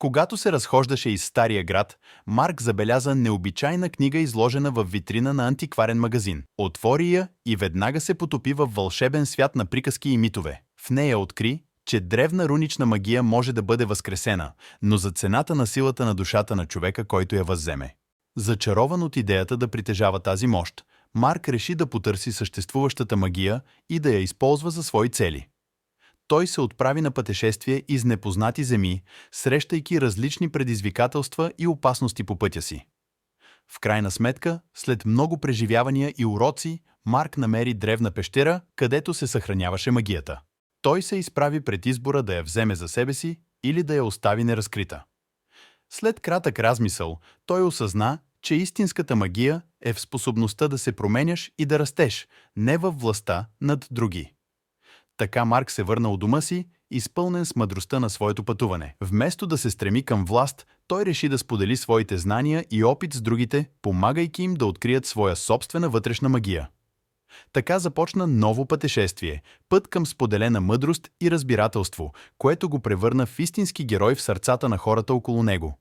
Когато се разхождаше из Стария град, Марк забеляза необичайна книга, изложена в витрина на антикварен магазин. Отвори я и веднага се потопи във вълшебен свят на приказки и митове. В нея откри, че древна рунична магия може да бъде възкресена, но за цената на силата на душата на човека, който я възземе. Зачарован от идеята да притежава тази мощ, Марк реши да потърси съществуващата магия и да я използва за свои цели. Той се отправи на пътешествие из непознати земи, срещайки различни предизвикателства и опасности по пътя си. В крайна сметка, след много преживявания и уроци, Марк намери древна пещера, където се съхраняваше магията. Той се изправи пред избора да я вземе за себе си или да я остави неразкрита. След кратък размисъл, той осъзна, че истинската магия е в способността да се променяш и да растеш, не във властта над други. Така Марк се върна у дома си, изпълнен с мъдростта на своето пътуване. Вместо да се стреми към власт, той реши да сподели своите знания и опит с другите, помагайки им да открият своя собствена вътрешна магия. Така започна ново пътешествие, път към споделена мъдрост и разбирателство, което го превърна в истински герой в сърцата на хората около него.